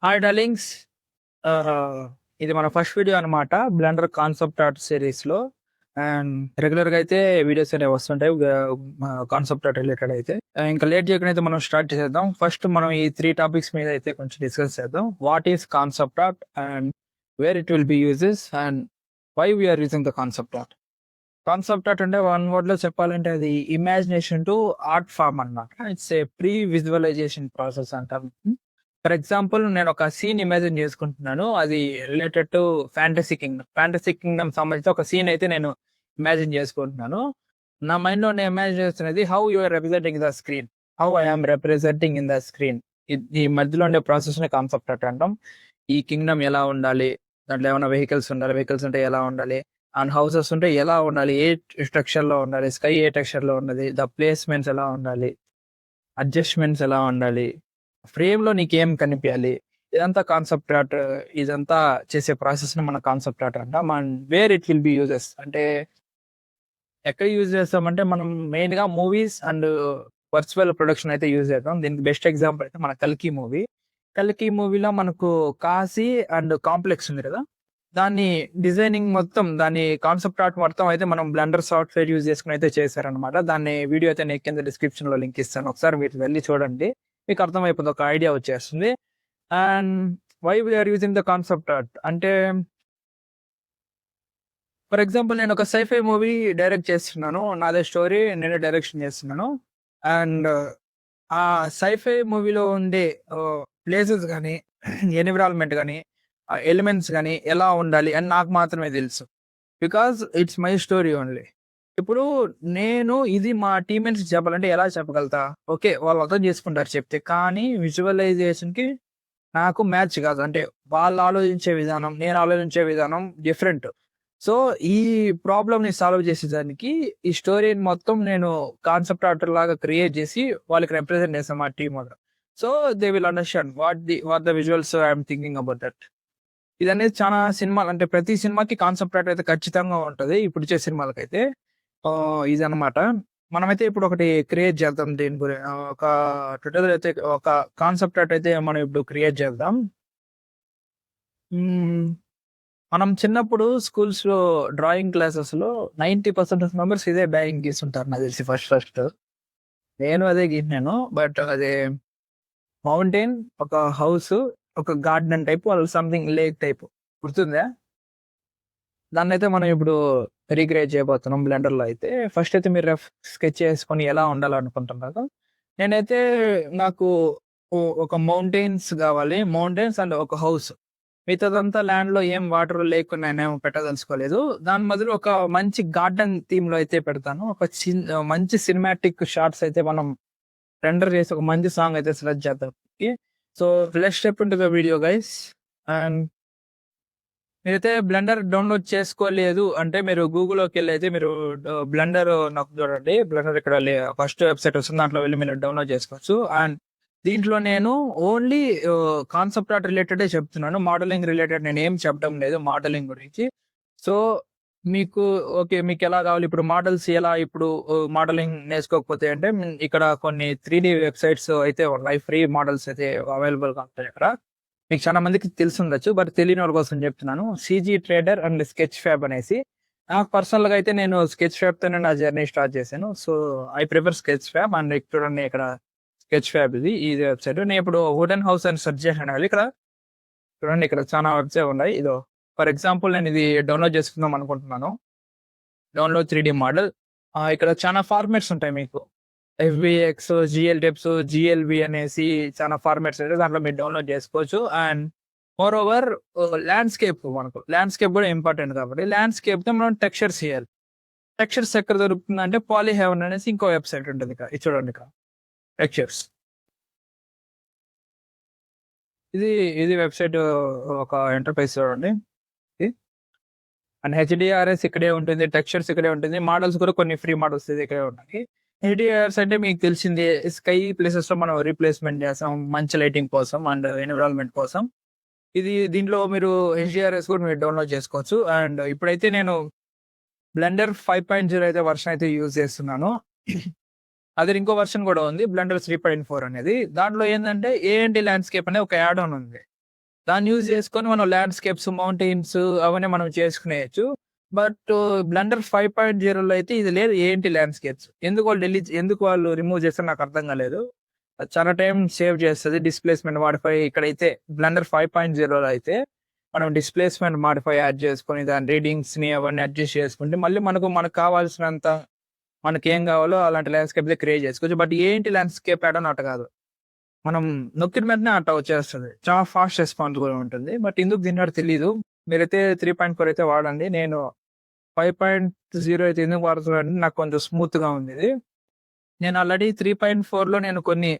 Hi darlings. ఇది మన first video అనమాట. బ్లెండర్ కాన్సెప్ట్ ఆర్ట్ సిరీస్‌లో. అండ్ రెగ్యులర్‌గా అయితే వీడియోస్ అనేవి వస్తుంటాయి. కాన్సెప్ట్ ఆర్ట్ రిలేటెడ్ అయితే. ఇంకా లేట్ చేయకుండా అయితే మనం స్టార్ట్ చేసేద్దాం. ఫస్ట్ మనం ఈ 3 టాపిక్స్ మీద అయితే కొంచెం డిస్కస్ చేద్దాం. What is concept art and where it will be uses and why we are using the concept art. Concept art అంటే వన్ వర్డ్‌లో చెప్పాలంటే అది ఇమాజినేషన్ టు ఆర్ట్ ఫార్మ్ అన్నమాట. It's a pre visualisation process అంటాం. For example నేను ఒక scene imagine చేసుకుంటున్నాను. అది related to fantasy kingdom. Fantasy kingdom సంబంధించి ఒక సీన్ అయితే నేను ఇమాజిన్ చేసుకుంటున్నాను. నా మైండ్‌లో నేను ఇమాజిన్ చేస్తున్నది how you are representing the screen. How I am representing in the screen. ఈ మధ్యలో ఉండే ప్రాసెస్‌ని కాన్సెప్ట్ ఆర్ట్ అంటాం. ఈ కింగ్డమ్ ఎలా ఉండాలి? దాంట్లో ఏమైనా వెహికల్స్ ఉండాలి. వెహికల్స్ ఉంటే ఎలా ఉండాలి? అండ్ హౌసెస్ ఉంటే ఎలా ఉండాలి? ఏ స్ట్రక్చర్‌లో ఉండాలి? స్కై ఏ టెక్స్చర్‌లో ఉన్నది? ద ప్లేస్‌మెంట్స్ ఎలా ఉండాలి? అడ్జస్ట్‌మెంట్స్ ఎలా ఉండాలి? ఫ్రేమ్‌లో నీకేం కనిపియాలి? ఇదంతా కాన్సెప్ట్ ఆర్ట్. ఇదంతా చేసే ప్రాసెస్‌ని మనం కాన్సెప్ట్ ఆర్ట్ అంటాం. And where it will be uses అంటే ఎక్కడ యూజ్ చేస్తామంటే మనం మెయిన్‌గా మూవీస్ అండ్ వర్చువల్ ప్రొడక్షన్ అయితే యూజ్ చేద్దాం. దీనికి బెస్ట్ ఎగ్జాంపుల్ అయితే మన 'కల్కి' మూవీ. 'కల్కి' మూవీలో మనకు కాశీ అండ్ కాంప్లెక్స్ ఉంది కదా! దాన్ని డిజైనింగ్ మొత్తం దాని కాన్సెప్ట్ ఆర్ట్ మొత్తం అయితే మనం బ్లెండర్ సాఫ్ట్‌వేర్ యూజ్ చేసుకొని అయితే చేశారనమాట. దాన్ని వీడియో అయితే నేను కింద డిస్క్రిప్షన్‌లో లింక్ ఇస్తాను. ఒకసారి మీరు వెళ్లి చూడండి. మీకు అర్థమైపోతుంది. ఒక ఐడియా వచ్చేస్తుంది. And why we are using the concept art అంటే ఫర్ ఎగ్జాంపుల్ నేను ఒక సైఫై మూవీ డైరెక్ట్ చేస్తున్నాను. నాదే స్టోరీ నేనే డైరెక్షన్ చేస్తున్నాను. అండ్ ఆ సైఫై మూవీలో ఉండే ప్లేసెస్ గాని, ఎన్విరాన్మెంట్ గాని, ఎలిమెంట్స్ గాని ఎలా ఉండాలి అని నాకు మాత్రమే తెలుసు. Because it's my story only. ఇప్పుడు నేను ఇది మా టీమ్‌మేట్స్‌కి చెప్పాలంటే ఎలా చెప్పగలుగుతా? ఓకే. వాళ్ళు అర్థం చేసుకుంటారు చెప్తే. కానీ విజువలైజేషన్‌కి నాకు మ్యాచ్ కాదు. అంటే వాళ్ళు ఆలోచించే విధానం, నేను ఆలోచించే విధానం డిఫరెంట్. సో, ఈ ప్రాబ్లమ్‌ని సాల్వ్ చేసేదానికి ఈ స్టోరీని మొత్తం నేను కాన్సెప్ట్ ఆర్ట్ లాగా క్రియేట్ చేసి వాళ్ళకి రిప్రజెంట్ చేశాను మా టీమ్ వోళ్ళకి. So, they will understand what the visuals I am thinking about that. ఇదనేది చాలా సినిమాలు అంటే ప్రతి సినిమాకి కాన్సెప్ట్ ఆర్ట్ అయితే ఖచ్చితంగా ఉంటది. ఇప్పుడొచ్చే సినిమాలకైతే. ఇదనమాట. మనమైతే ఇప్పుడు ఒకటి క్రియేట్ చేద్దాం దీని ఒక ట్విట్టర్‌లో అయితే ఒక కాన్సెప్ట్ ఆర్ట్ అయితే మనం ఇప్పుడు క్రియేట్ చేద్దాం. హ్మ్. మనం చిన్నప్పుడు స్కూల్స్‌లో డ్రాయింగ్ క్లాసెస్‌లో 90% ఆఫ్ మెంబర్స్ ఇదే డ్రాయింగ్ గీసుంటారు నాకు తెలిసి ఫస్ట్ ఫస్ట్. నేను అదే గీసినాను. బట్ అది మౌంటైన్, ఒక హౌసు, ఒక garden type something lake type. గుర్తుందా? దాన్నైతే మనం ఇప్పుడు రీక్రియేట్ చేయబోతున్నాం బ్లెండర్‌లో అయితే. ఫస్ట్ అయితే మీరు స్కెచ్ చేసుకొని ఎలా ఉండాలనుకుంటున్నారో, నేనైతే నాకు ఒక మౌంటైన్స్ గావాలి. మౌంటైన్స్ అండ్ ఒక హౌస్. మిగతాదంతా ల్యాండ్‌లో ఏం వాటర్ లేకుండా నేనేమి పెట్టదలుచుకోలేదు. దాని బదులు ఒక మంచి గార్డెన్ థీమ్‌లో అయితే పెడతాను. మంచి సినిమాటిక్ షాట్స్ అయితే మనం రెండర్ చేసి ఒక మంచి సాంగ్ అయితే సెలెక్ట్ చేద్దాం. Okay. So, let's step into the video guys. And మీరైతే బ్లెండర్ డౌన్‌లోడ్ చేసుకోలేదు అంటే మీరు గూగుల్‌లోకెళ్ళైతే మీరు బ్లెండర్ నొక్కి చూడండి. బ్లెండర్ ఇక్కడ ఫస్ట్ వెబ్‌సైట్ వస్తుంది. దాంట్లో వెళ్లి మీరు డౌన్‌లోడ్ చేసుకోవచ్చు. అండ్ దీంట్లో నేను ఓన్లీ కాన్సెప్ట్ ఆర్ట్ రిలేటెడే చెప్తున్నాను. మోడలింగ్ రిలేటెడ్ నేనేం చెప్పడం లేదు మోడలింగ్ గురించి. సో, మీకు ఓకే. మీకెలా కావాలి ఇప్పుడు మోడల్స్ ఎలా ఇప్పుడు మోడలింగ్ నేర్చుకోకపోతే అంటే ఇక్కడ కొన్ని 3 వెబ్‌సైట్స్ అయితే ఉన్నాయి. ఫ్రీ మోడల్స్ అయితే అవైలబుల్‌గా ఉంటాయి ఇక్కడ. మీకు చాలా మందికి తెలిసుండొచ్చు. బట్ తెలియనోళ్ళ కోసం చెప్తున్నాను. CG trader and sketch fab అనేసి. నాకు పర్సనల్‌గా అయితే నేను స్కెచ్ ఫ్యాబ్‌తోనే నా జర్నీ స్టార్ట్ చేశాను. So, I prefer sketch fab and చూడండి ఇక్కడ స్కెచ్ ఫ్యాబ్ ఇది వెబ్‌సైట్. నేను ఇప్పుడు వుడెన్ హౌస్ అని సెర్చ్ చేశాను కదా! ఇక్కడ చూడండి ఇక్కడ చాలా వెబ్‌సైట్ ఉన్నాయి. ఫర్ ఎగ్జాంపుల్ నేను ఇది డౌన్‌లోడ్ చేసుకుందాం అనుకుంటున్నాను. Download 3 model. ఇక్కడ చాలా ఫార్మాట్స్ ఉంటాయి మీకు. ఎఫ్‌బీఎక్స్, జీఎల్ జీఎల్‌వి అనేసి చాలా ఫార్మాట్స్ ఉంటాయి. దాంట్లో మీరు డౌన్‌లోడ్ చేసుకోవచ్చు. అండ్ మోరోవర్ ల్యాండ్‌స్కేప్ గూడా ఇంపార్టెంట్ కాబట్టి ల్యాండ్‌స్కేప్‌తో మనం టెక్స్చర్స్ చేయాలి. టెక్స్చర్స్ ఎక్కడ దొరుకుతుందంటే పాలీహెవెన్ అనేసి ఇంకో వెబ్‌సైట్ ఉంటది ఇక్కడ. ఇది చూడండి ఇక్కడ టెక్స్చర్స్. ఇది ఇది వెబ్‌సైట్ ఒక ఎంటర్‌ప్రైజ్ చూడండి. ఇది. అండ్ హెచ్‌డిఆర్ఎస్ ఇక్కడే ఉంటుంది. టెక్స్చర్స్ ఇక్కడే ఉంటుంది. మోడల్స్ కూడా కొన్ని ఫ్రీ మోడల్స్ ఇక్కడే ఉన్నాయి. హెచ్‌డిఆర్ఎస్ అంటే మీకు తెలిసిందే స్కై ప్లేసెస్‌లో మనం రీప్లేస్‌మెంట్ చేస్తాం. మంచి లైటింగ్ కోసం అండ్ ఎన్విరాన్మెంట్ కోసం. దీంట్లో మీరు హెచ్‌డిఆర్ఎస్ కూడా మీరు డౌన్‌లోడ్ చేసుకోవచ్చు. అండ్ ఇప్పుడైతే నేను బ్లెండర్ 5.0 అయితే వర్షన్ అయితే యూజ్ చేస్తున్నాను. అదే ఇంకో వర్షన్ కూడా ఉంది. బ్లెండర్ 3.4 అనేది. దాంట్లో ఏందంటే ఏఎన్‌డి ల్యాండ్‌స్కేప్ అనే ఒక యాడ్ ఆన్ ఉంది. దాన్ని యూజ్ చేసుకొని మనం ల్యాండ్‌స్కేప్స్, మౌంటైన్స్ అవన్నీ మనం చేసుకునేయొచ్చు. బట్ బ్లెండర్ 5.0లో అయితే ఇది లేదు. ఏంటి ల్యాండ్‌స్కేప్స్? ఎందుకు వాళ్ళు రిమూవ్ చేసారో నాకు అర్థం కాలేదు. అది చాలా టైం సేవ్ చేస్తది. డిస్‌ప్లేస్‌మెంట్ మాడిఫై ఇక్కడైతే బ్లెండర్ 5.0లో అయితే మనం డిస్‌ప్లేస్‌మెంట్ మాడిఫై యాడ్ చేసుకొని దాని రీడింగ్స్‌ని అవన్నీ అడ్జస్ట్ చేసుకుంటే మళ్ళీ మనకు కావాల్సినంత మనకేం కావాలో అలాంటి ల్యాండ్‌స్కేప్‌లే క్రియేట్ చేసుకోవచ్చు. బట్ ఏంటి ల్యాండ్‌స్కేప్ యాడ్ అని అట్ట కాదు. మనం నొక్కిన వెంటనే అట్లా వచ్చేస్తది. చాలా ఫాస్ట్ రెస్పాన్స్ కూడా ఉంటుంది. బట్ ఎందుకు దీన్నాడో తెలీదు. మీరైతే 3.4 అయితే వాడండి. నేను 5.0 అయితే ఎందుకు వాడుతున్నానంటే నాకు కొంచెం స్మూత్‌గా ఉంది ఇది. నేను ఆల్రెడీ 3.4లో నేను కొన్ని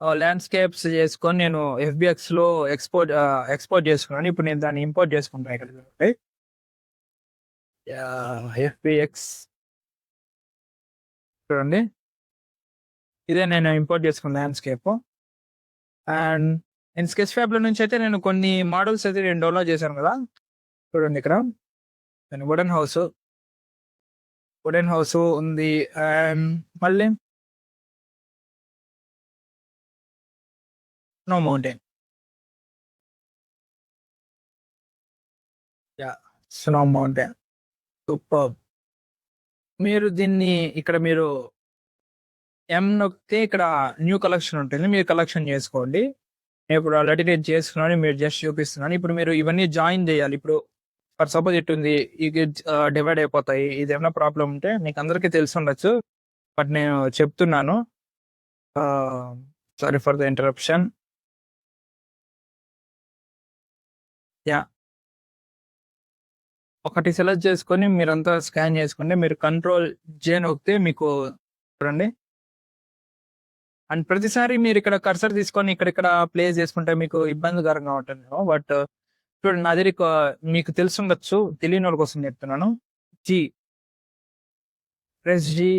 ల్యాండ్‌స్కేప్స్ చేసుకొని నేను ఎఫ్‌బీఎక్స్‌లో ఎక్స్‌పోర్ట్ చేసుకున్నాను. ఇప్పుడు నేను దాన్ని ఇంపోర్ట్ చేసుకుంటా ఇక్కడ చూడండి. ఎఫ్‌బీఎక్స్ చూడండి. ఇదే నేను ఇంపోర్ట్ చేసుకున్న ల్యాండ్‌స్కేప్. అండ్ నేను స్కెచ్ ఫ్యాబ్‌లో నుంచి అయితే నేను కొన్ని మోడల్స్ అయితే నేను డౌన్‌లోడ్ చేశాను కదా! చూడండి ఇక్కడ. వుడెన్ హౌసు ఉంది. అండ్ మళ్ళీ snow mountain. Yeah! Snow mountain. Superb! మీరు దీన్ని ఇక్కడ మీరు నొక్కితే ఇక్కడ న్యూ కలెక్షన్ ఉంటుంది. మీరు కలెక్షన్ చేసుకోండి. ఇప్పుడు ఆల్రెడీ నేను చేసుకున్నాను. మీరు జస్ట్ చూపిస్తున్నాను. ఇప్పుడు మీరు ఇవన్నీ జాయిన్ చేయాలి. ఇప్పుడు ఫర్ సపోజ్ ఇటుంది. ఇవి డివైడ్ అయిపోతాయి. ఇదేమన్నా ప్రాబ్లమ్ ఉంటే మీకు అందరికీ తెలిసుండొచ్చు. బట్ నేను చెప్తున్నాను. Sorry for the interruption. Yeah! ఒకటి సెలెక్ట్ చేసుకొని మీరంతా స్కాన్ చేసుకోండి. మీరు కంట్రోల్ జే నొక్కితే మీకు చూడండి. అండ్ ప్రతిసారి మీరిక్కడ కర్సర్ తీసుకొని ఇక్కడిక్కడ ప్లేస్ చేసుకుంటే మీకు ఇబ్బందికరంగా ఉంటుందేమో. బట్ చూడండి నా దగ్గర మీకు తెలిసుండొచ్చు. తెలియనోళ్ళ కోసం చెప్తున్నాను. G press G.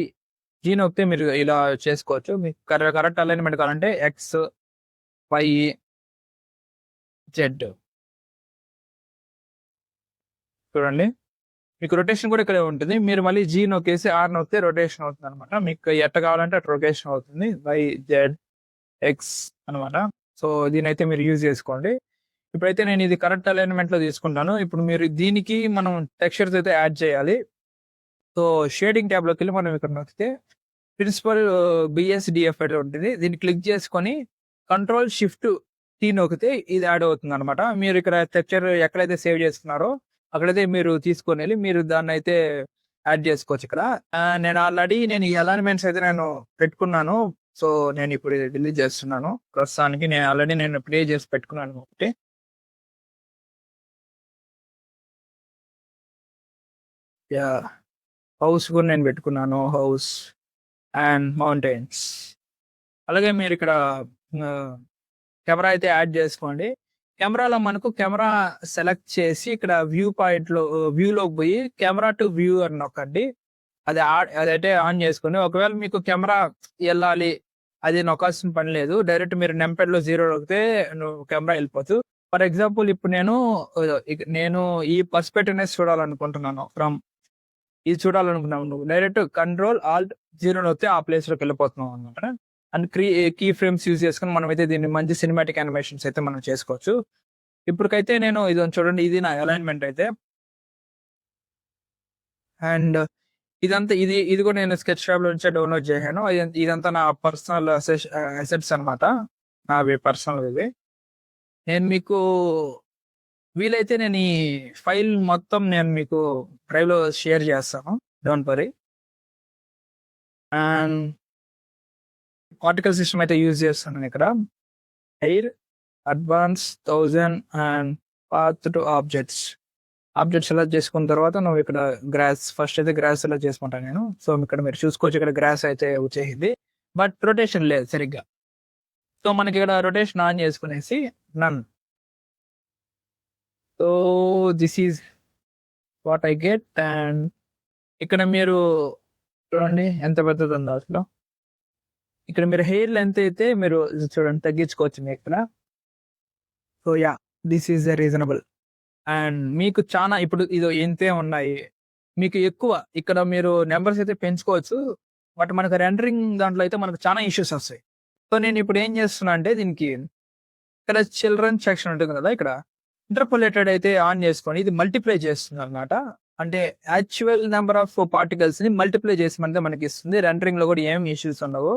జీ నొక్కితే మీరు ఇలా చేసుకోవచ్చు. మీకు కరెక్ట్ అలైన్‌మెంట్ కావాలంటే ఎక్స్, వై, జెడ్ చూడండి. మీకు రొటేషన్ కూడా ఇక్కడే ఉంటుంది. మీరు మళ్ళీ జీ నొక్కేసి ఆర్ నొక్కితే రొటేషన్ అవుతుందనమాట. మీకు ఎట్ట కావాలంటే అట్ట రొటేషన్ అవుతుంది. వై, జెడ్, ఎక్స్ అనమాట. సో, దీనైతే మీరు యూజ్ చేసుకోండి. ఇప్పుడైతే నేను ఇది కరెక్ట్ అలైన్‌మెంట్‌లో తీసుకుంటాను. ఇప్పుడు మీరు దీనికి మనం టెక్స్చర్స్ అయితే యాడ్ చేయాలి. సో, షేడింగ్ ట్యాబ్‌లోకెళ్ళి మనం ఇక్కడ నొక్కితే ప్రిన్సిపల్ బీఎస్‌డీఎఫ్ అయితే ఉంటుంది. దీన్ని క్లిక్ చేసుకొని కంట్రోల్ షిఫ్ట్ టీ నొక్కితే ఇది యాడ్ అవుతుందనమాట. మీరు ఇక్కడ టెక్స్చర్ ఎక్కడైతే సేవ్ చేసుకున్నారో అక్కడైతే మీరు తీసుకొనెళ్ళి మీరు దాన్నైతే యాడ్ చేసుకోవచ్చు ఇక్కడ. నేను ఈ అలైన్‌మెంట్స్ అయితే నేను పెట్టుకున్నాను. సో, నేనిప్పుడు ఇది డిలీట్ చేస్తున్నాను. ప్రస్తుతానికి నేను ప్లే చేసి పెట్టుకున్నాను ఒకటి. యాహ్! హౌస్ కూడా నేను పెట్టుకున్నాను. House and mountains. అలాగే మీరిక్కడ కెమెరా అయితే యాడ్ చేసుకోండి. కెమెరాలో మనకు కెమెరా సెలెక్ట్ చేసి ఇక్కడ వ్యూలోకి పోయి కెమెరా టు వ్యూ అని నొక్కండి. అదైతే ఆన్ చేసుకొని ఒకవేళ మీకు కెమెరా ఎళ్ళాలి అది నొక్కాల్సిన పని లేదు. డైరెక్ట్ మీరు నెంపాడ్‌లో 0 నొక్కితే కెమెరా ఎళ్ళిపోవచ్చు. ఫర్ ఎగ్జాంపుల్ ఇప్పుడు నేను ఈ పర్స్పెక్టివ్‌నెస్ చూడాలనుకుంటున్నాను. ఇది చూడాలనుకున్నావు నువ్వు. డైరెక్ట్ కంట్రోల్ ఆల్ట్ 0 నొక్కితే ఆ ప్లేస్‌లోకి వెళ్ళిపోతున్నాం అన్నమాట. అండ్ కీ ఫ్రేమ్స్ యూజ్ చేసుకొని మనమైతే దీన్ని మంచి సినిమాటిక్ యానిమేషన్స్ అయితే మనం చేసుకోవచ్చు. ఇప్పటికైతే నేను చూడండి ఇది నా అలైన్‌మెంట్ అయితే. అండ్ ఇది కూడా నేను స్కెచ్ ఫ్యాబ్‌లో నుంచే డౌన్‌లోడ్ చేశాను. ఇదంతా నా పర్సనల్ అసెట్స్ అన్నమాట. నావి పర్సనల్ ఇవి. నేను మీకు వీలైతే నేను ఈ ఫైల్ మొత్తం నేను మీకు డ్రైవ్‌లో షేర్ చేస్తాను. Don't worry. And particle system అయితే యూజ్ చేస్తున్నాను ఇక్కడ. Air, advance, 1000 and path to objects. Object select చేసుకున్న తర్వాత నువ్వు ఇక్కడ ఫస్ట్ అయితే గ్రాస్ సెలెక్ట్ చేసుకుంటాను నేను. సో, ఇక్కడ మీరు చూసుకోవచ్చు ఇక్కడ గ్రాస్ అయితే వచ్చేసింది. బట్ రొటేషన్ లేదు సరిగ్గా. సో, మనకి ఇక్కడ రొటేషన్ ఆన్ చేసుకునేసి నన్. So, this is what I get. And ఇక్కడ మీరు చూడండి ఎంత పెద్దదుందో అసలు. ఇక్కడ మీరు హెయిర్ లెంత్ అయితే మీరు చూడండి తగ్గించుకోవచ్చు మీరు ఇక్కడ. So, yeah! This is reasonable. And మీకు చానా ఇప్పుడు ఇంతే ఉన్నాయి. మీకు ఎక్కువ ఇక్కడ మీరు నంబర్స్ అయితే పెంచుకోవచ్చు. బట్ మనకు రెండరింగ్ దాంట్లో అయితే మనకు చానా ఇష్యూస్ వస్తాయి. సో, నేనిప్పుడు ఏం చేస్తున్నా అంటే దీనికి ఇక్కడ చిల్డ్రన్ సెక్షన్ ఉంటుంది కదా! ఇక్కడ ఇంటర్పోలేటెడ్ అయితే ఆన్ చేసుకొని ఇది మల్టిప్లై చేస్తుందన్నమాట. అంటే యాక్చువల్ నంబర్ ఆఫ్ పార్టికల్స్‌ని మల్టిప్లై చేసి మనకిస్తుంది. రెండరింగ్‌లో కూడా ఏమి ఇష్యూస్ ఉండవు.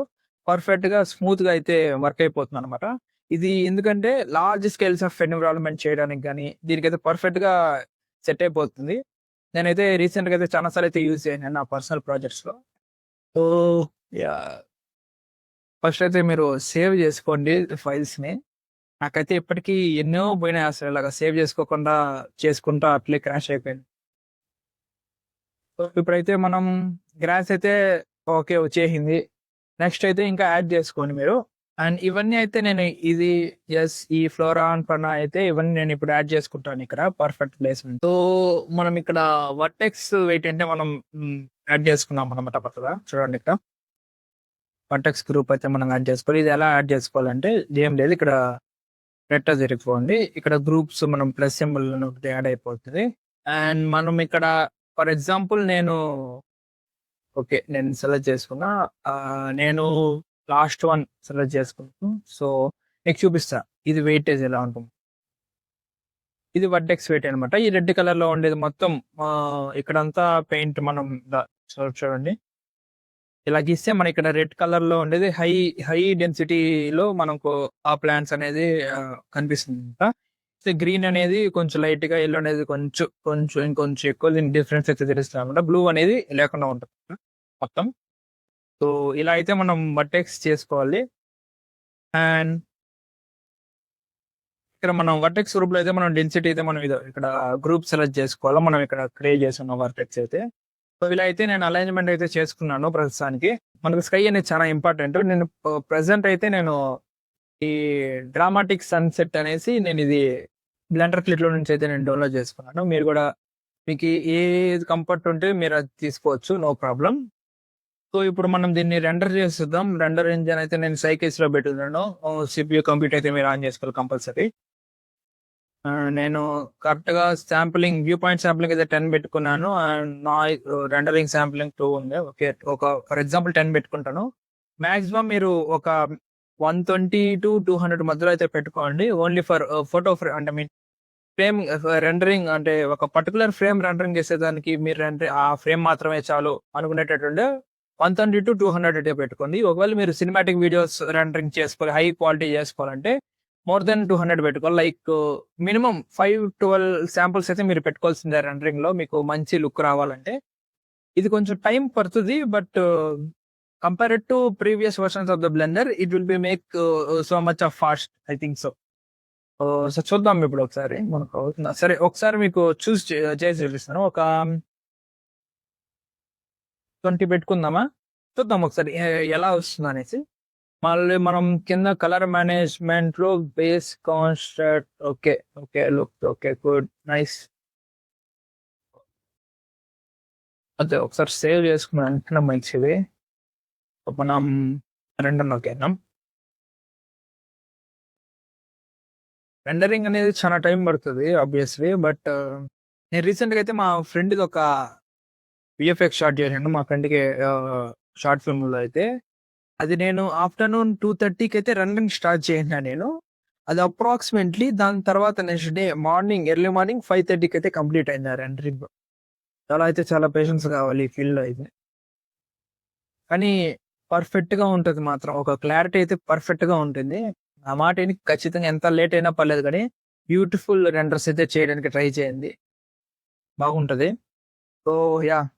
పర్ఫెక్ట్‌గా స్మూత్‌గా అయితే వర్క్ అయిపోతుందన్నమాట. ఇది ఎందుకంటే లార్జ్ స్కేల్స్ ఆఫ్ ఎన్విరాన్మెంట్ చేయడానికి గాని, దీనికైతే పర్ఫెక్ట్‌గా సెట్ అయిపోతుంది. నేనైతే రీసెంట్‌గా అయితే చాలా సార్లు అయితే యూజ్ చేశాను నా పర్సనల్ ప్రాజెక్ట్స్‌లో. So, yeah! ఫస్ట్ అయితే మీరు సేవ్ చేసుకోండి ఫైల్స్‌ని. నాకైతే ఇప్పటికి ఎన్నో పోయినాయి అసలు ఇలాగ సేవ్ చేసుకోకుండా చేసుకుంటా అట్లే క్రాష్ అయిపోయింది. సో, ఇప్పుడైతే మనం గ్రాస్ అయితే ఓకే వచ్చేసింది. నెక్స్ట్ అయితే ఇంకా యాడ్ చేసుకోండి మీరు. అండ్ ఇవన్నీ అయితే నేను ఇది ఈ ఫ్లోరా అండ్ ఫనా అయితే ఇవన్నీ నేను ఇప్పుడు యాడ్ చేసుకుంటాను ఇక్కడ పర్ఫెక్ట్ ప్లేస్‌మెంట్. సో, మనం ఇక్కడ వర్టెక్స్ వెయిట్ అంటే మనం యాడ్ చేసుకున్నాం అన్నమాట కొత్తగా. చూడండి ఇక్కడ. వర్టెక్స్ గ్రూప్ అయితే మనం యాడ్ చేసుకోవాలి. ఇది ఎలా యాడ్ చేసుకోవాలంటే ఏం లేదు ఇక్కడ రెట్టా జరిగిపోండి. ఇక్కడ గ్రూప్స్ మనం ప్లస్ సింబల్ ఒకటి యాడ్ అయిపోతది. అండ్ మనం ఇక్కడ ఫర్ ఎగ్జాంపుల్ నేను సెలెక్ట్ చేసుకున్నా. నేను లాస్ట్ వన్ సెలెక్ట్ చేసుకున్నాను. సో, మీకు చూపిస్తా. ఇది వెయిటేజ్ ఎలా ఉంటుంది. ఇది వర్టెక్స్ వెయిట్ అనమాట. ఈ రెడ్ కలర్‌లో ఉండేది మొత్తం ఇక్కడంతా పెయింట్ మనం చూడండి. ఇలా గీస్తే మనకిక్కడ రెడ్ కలర్‌లో ఉండేది హై డెన్సిటీలో మనకు ఆ ప్లాంట్స్ అనేది కనిపిస్తుందన్నమాట. సో, గ్రీన్ అనేది కొంచెం లైట్‌గా, యెల్లో అనేది కొంచెం ఇంకొంచెం ఎక్కువ దీని డిఫరెన్స్ అయితే తెలుస్తదన్నమాట. బ్లూ అనేది లేకుండా ఉంటది మొత్తం. సో, ఇలా అయితే మనం వర్టెక్స్ చేసుకోవాలి. అండ్ ఇక్కడ మనం వర్టెక్స్ గ్రూప్‌లో అయితే మనం డెన్సిటీ అయితే మనం ఇక్కడ గ్రూప్ సెలెక్ట్ చేసుకోవాలి. మనం ఇక్కడ క్రియేట్ చేసుకున్న వర్టెక్స్ అయితే. సో, ఇలా అయితే నేను అలైన్‌మెంట్ అయితే చేసుకున్నాను ప్రస్తుతానికి. మనకు స్కై అనేది చాలా ఇంపార్టెంట్. నేను ప్రెజెంట్ అయితే నేను ఈ డ్రామాటిక్ సన్‌సెట్ అనేసి నేనిది బ్లెండర్ కిట్‌లో నుంచి అయితే నేను డౌన్‌లోడ్ చేసుకున్నాను. మీరు కూడా మీకు ఏది కంఫర్ట్ ఉంటే మీరు అది తీసుకోవచ్చు. No problem. సో, ఇప్పుడు మనం దీన్ని రెండర్ చేసేద్దాం. రెండర్ ఇంజిన్ అయితే నేను సైకేస్‌లో పెట్టుకున్నాను. సీపీయూ కంప్యూట్ అయితే మీరు ఆన్ చేసుకోవాలి కంపల్సరీ. నేను కరెక్ట్‌గా వ్యూ పాయింట్ శాంప్లింగ్ అయితే 10 పెట్టుకున్నాను. అండ్ రెండరింగ్ శాంప్లింగ్ 2 ఉంది. ఓకే. ఫర్ ఎగ్జాంపుల్ 10 పెట్టుకుంటాను. మాక్సిమం మీరు ఒక 120-200 మధ్యలో అయితే పెట్టుకోండి. ఓన్లీ ఫర్ ఫోటో ఫ్రేమ్ అంటే ఫ్రేమ్ రెండరింగ్ అంటే ఒక పర్టిక్యులర్ ఫ్రేమ్ రెండరింగ్ చేసేదానికి మీరు ఆ ఫ్రేమ్ మాత్రమే చాలు అనుకునేటట్టుండే 120-200 అయితే పెట్టుకోండి. ఒకవేళ మీరు సినిమాటిక్ వీడియోస్ రెండరింగ్ చేసుకోవాలి, హై క్వాలిటీ చేసుకోవాలంటే మోర్ దెన్ 200 పెట్టుకోవాలి. లైక్ మినిమమ్ 5-12 శాంపుల్స్ అయితే మీరు పెట్టుకోవాల్సిందే రెండరింగ్‌లో మీకు మంచి లుక్ రావాలంటే. ఇది కొంచెం టైం పడుతది. But compared to previous versions of the Blender it will be make so much of fast I think so. So, చూద్దాం ఇప్పుడు ఒకసారి మనకు అవుతుందా? సరే ఒకసారి మీకు చేసి చూపిస్తాను. ఒక 20 పెట్టుకుందామా? చూద్దాం ఒకసారి ఎలా వస్తుందనేసి. మళ్ళీ మనం కింద కలర్ మేనేజ్‌మెంట్‌లో base construct okay. Look okay. Good. Nice. అదే ఒకసారి సేవ్ చేసుకున్న వెంటనే మంచిది. మనం రెండర్ నొక్కేద్దాం. రెండరింగ్ అనేది చాలా టైం పడుతది ఆబ్వియస్‌లీ. బట్ నేను రీసెంట్‌గా అయితే మా ఫ్రెండ్‌ది ఒక వీఎఫ్ఎక్స్ షాట్ చేశాను. మా ఫ్రెండ్‌కి షార్ట్ ఫిల్మ్‌లో అయితే. అది నేను ఆఫ్టర్‌నూన్ 2:30కి అయితే రన్నింగ్ స్టార్ట్ చేసినా నేను. అది అప్రాక్సిమేట్‌లీ దాని తర్వాత నెక్స్ట్ డే ఎర్లీ మార్నింగ్ 5:30కి అయితే కంప్లీట్ అయింది ఆ రెండరింగ్. చాలా పేషెన్స్ కావాలి ఈ ఫీల్డ్‌లో అయితే. కానీ పర్ఫెక్ట్‌గా ఉంటది మాత్రం. ఒక క్లారిటీ అయితే పర్ఫెక్ట్‌గా ఉంటుంది. ఆ మాట విని ఖచ్చితంగా ఎంత లేట్ అయినా పర్లేదు గానీ, బ్యూటిఫుల్ రెండర్స్ అయితే చేయడానికి ట్రై చేయండి. బాగుంటది. So, yeah!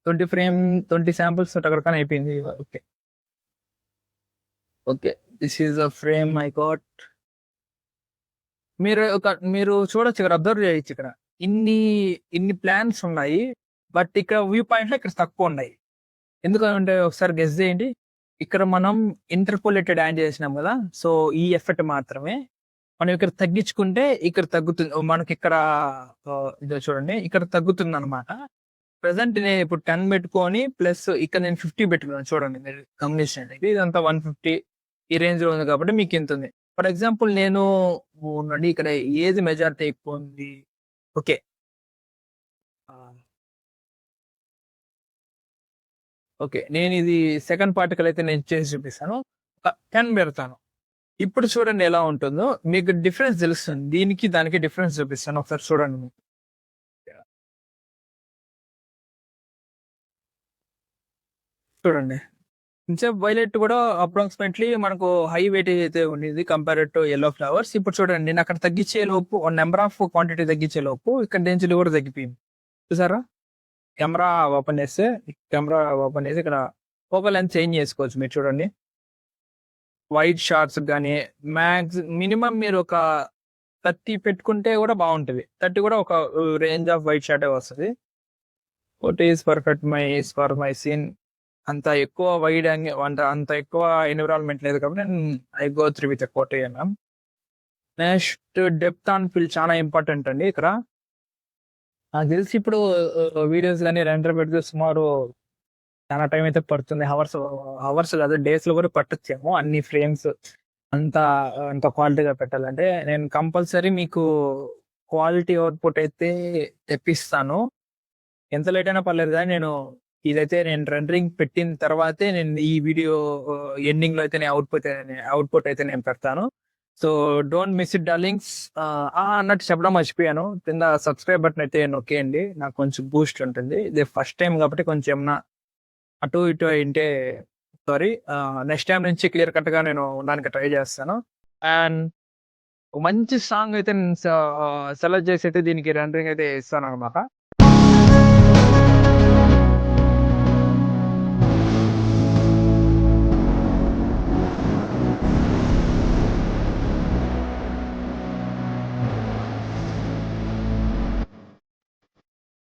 20 శాంపిల్స్ టకటకని అయిపోయింది. Okay. Okay. This is the frame I got. మీరు చూడొచ్చు ఇక్కడ అబ్జర్వ్ చేయొచ్చు ఇక్కడ. ఇన్ని, ఇన్ని ప్లాన్స్ ఉన్నాయి. బట్ ఇక్కడ వ్యూ పాయింట్‌లో ఇక్కడ తక్కువున్నాయి. ఎందుకంటే ఒకసారి గెస్ చేయండి. ఇక్కడ మనం ఇంటర్పోలేటెడ్ యాడ్ చేసినాం గదా! సో, ఈ ఎఫెక్ట్ మాత్రమే. మనం ఇక్కడ తగ్గించుకుంటే ఇక్కడ తగ్గుతుంది. మనకిక్కడ ఇదో చూడండి. ఇక్కడ తగ్గుతుందనమాట. ప్రెజెంట్ నేను ఇప్పుడు 10 పెట్టుకొని ప్లస్ ఇక్కడ నేను 50 పెట్టుకున్నాను చూడండి. మీరు గమనించండి. ఇదంతా 150 ఈ రేంజ్‌లో ఉంది కాబట్టి మీకింతుంది. ఫర్ ఎగ్జాంపుల్ నేను ఉండండి ఇక్కడ ఏది మెజారిటీ ఎక్కువుంది. ఓకే. ఆ! ఓకే. నేనిది సెకండ్ పార్టికల్ అయితే నేను చేసి చూపిస్తాను. ఒక 10 పెడతాను. ఇప్పుడు చూడండి ఎలా ఉంటుందో. మీకు డిఫరెన్స్ తెలుస్తుంది. దీనికి, దానికి డిఫరెన్స్ చూపిస్తాను. ఒకసారి చూడండి. చూడండి. ఇంసేపు వైలెట్ కూడా అప్రాక్సిమేట్‌లీ మనకు హై వెయిటేజ్ అయితే ఉండిద్ది కంపేర్డ్ టు యెల్లో ఫ్లవర్స్. ఇప్పుడు చూడండి నేను అక్కడ తగ్గించే లోపు నంబర్ ఆఫ్ క్వాంటిటీ తగ్గించే లోపు ఇక్కడ డెన్సిటీ కూడా తగ్గిపోయింది. చూసారా? కెమెరా ఓపెన్ చేస్తే కెమెరా ఓపెన్ చేసి ఇక్కడ ఫోకల్ లెంత్ చేంజ్ చేసుకోవచ్చు మీరు చూడండి. వైడ్ షాట్స్ గాని మినిమమ్ మీరు ఒక 30 పెట్టుకుంటే కూడా బావుంటది. 30 కూడా ఒక రేంజ్ ఆఫ్ వైడ్ షాటే వస్తది. What is perfect for my scene. అంత ఎక్కువ వైడ్ అంత ఎక్కువ ఎన్విరాన్మెంట్ లేదు కాబట్టి I go through with 40 mm. Next depth and fill చాలా ఇంపార్టెంట్ అండి ఇక్కడ. నాకు తెలిసి ఇప్పుడు వీడియోస్ గాని రెండర్ పెడితే సుమారు చాలా టైం అయితే పడుతుంది. హవర్స్ కాదు డేస్ లో కూడా పట్టొచ్చేమో అన్ని ఫ్రేమ్స్ అంత అంత క్వాలిటీగా పెట్టాలంటే. నేను కంపల్సరీ మీకు క్వాలిటీ అవుట్పుట్ అయితే తెప్పిస్తాను. ఎంత లేట్ అయినా పర్లేదు కానీ ఇదైతే నేను రెండరింగ్ పెట్టిన తర్వాతే నేను ఈ వీడియో ఎండింగ్ లో అయితే అవుట్పుట్ అయితే నేను పెడతాను. So don't miss it darlings. అన్నట్టు చెప్పడం మర్చిపోయాను. కింద సబ్స్క్రైబ్ బటన్ అయితే నొక్కేయండి. నాకు కొంచెం బూస్ట్ ఉంటుంది. ఇది ఫస్ట్ టైం కాబట్టి కొంచెం ఏమన్నా అటు ఇటు అయింటే సారీ. నెక్స్ట్ టైం నుంచి క్లియర్ కట్ గా నేను ఉండడానికి ట్రై చేస్తాను. అండ్ మంచి సాంగ్ అయితే నేను సెలెక్ట్ చేసి అయితే దీనికి రెండరింగ్ అయితే ఇస్తాను అనమాట.